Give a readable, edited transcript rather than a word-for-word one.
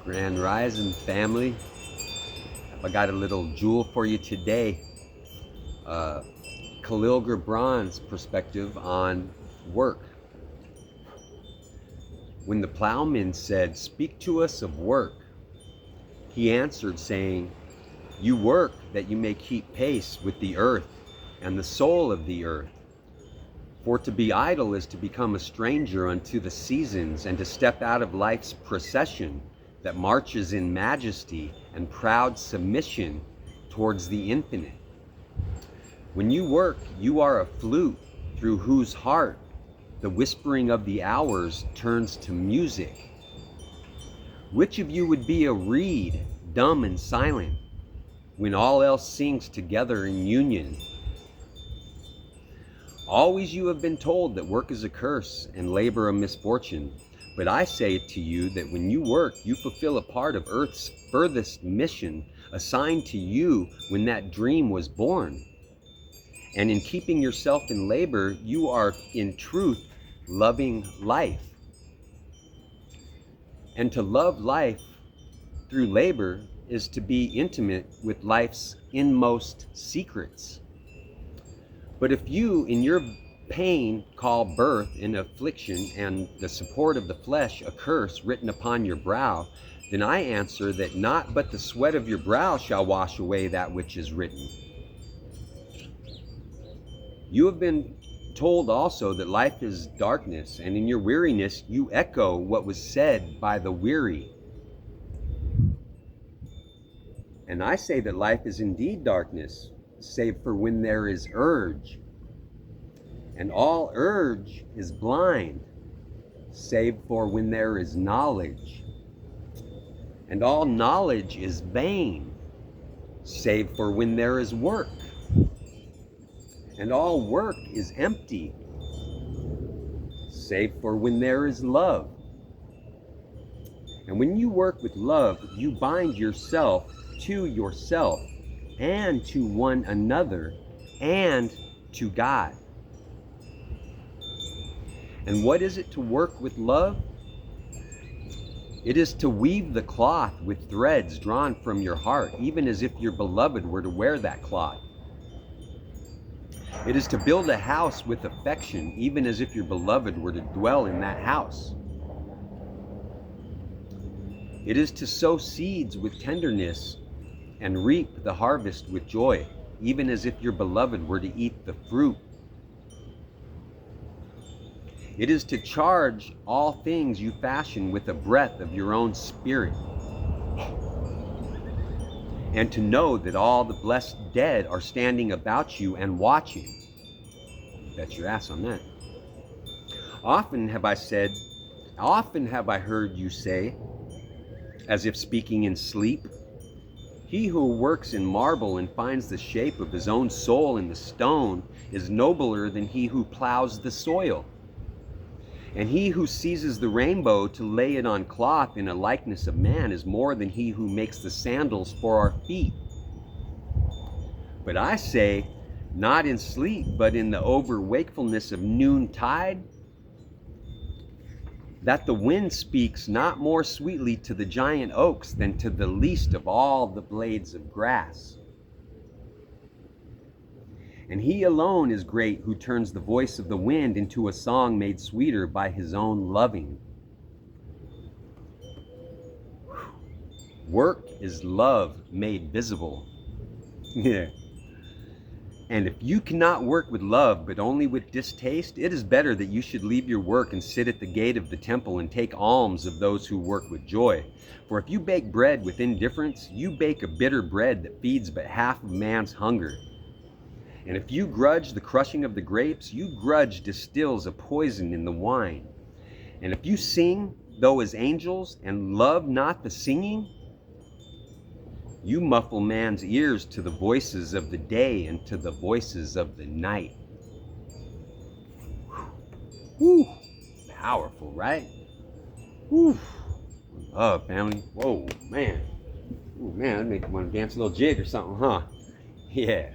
Grand Rising family. I got a little jewel for you today. Kahlil Gibran's perspective on work. When the plowman said, "Speak to us of work," he answered saying, "You work that you may keep pace with the earth and the soul of the earth. For to be idle is to become a stranger unto the seasons, and to step out of life's procession that marches in majesty and proud submission towards the infinite. When you work, you are a flute through whose heart the whispering of the hours turns to music. Which of you would be a reed, dumb and silent, when all else sings together in union? Always you have been told that work is a curse and labor a misfortune. But I say to you that when you work, you fulfill a part of Earth's furthest mission assigned to you when that dream was born. And in keeping yourself in labor, you are in truth loving life. And to love life through labor is to be intimate with life's inmost secrets. But if you, in your pain, call birth an affliction and the support of the flesh a curse written upon your brow, then I answer that not but the sweat of your brow shall wash away that which is written. You have been told also that life is darkness, and in your weariness you echo what was said by the weary. And I say that life is indeed darkness, save for when there is urge. And all urge is blind, save for when there is knowledge. And all knowledge is vain, save for when there is work. And all work is empty, save for when there is love. And when you work with love, you bind yourself to yourself and to one another and to God. And what is it to work with love? It is to weave the cloth with threads drawn from your heart, even as if your beloved were to wear that cloth. It is to build a house with affection, even as if your beloved were to dwell in that house. It is to sow seeds with tenderness and reap the harvest with joy, even as if your beloved were to eat the fruit. It is to charge all things you fashion with a breath of your own spirit, and to know that all the blessed dead are standing about you and watching. Bet your ass on that. Often have I heard you say, as if speaking in sleep, "He who works in marble and finds the shape of his own soul in the stone is nobler than he who plows the soil. And he who seizes the rainbow to lay it on cloth in a likeness of man is more than he who makes the sandals for our feet. But I say, not in sleep, but in the over-wakefulness of noontide, that the wind speaks not more sweetly to the giant oaks than to the least of all the blades of grass. And he alone is great who turns the voice of the wind into a song made sweeter by his own loving." Work is love made visible. Yeah. And if you cannot work with love, but only with distaste, it is better that you should leave your work and sit at the gate of the temple and take alms of those who work with joy. For if you bake bread with indifference, you bake a bitter bread that feeds but half of man's hunger. And if you grudge the crushing of the grapes, you grudge distills a poison in the wine. And if you sing, though as angels, and love not the singing, you muffle man's ears to the voices of the day and to the voices of the night. Whew. Powerful, right? Whew. Love, family. Whoa, man. Ooh, man, that make you want to dance a little jig or something, huh? Yeah.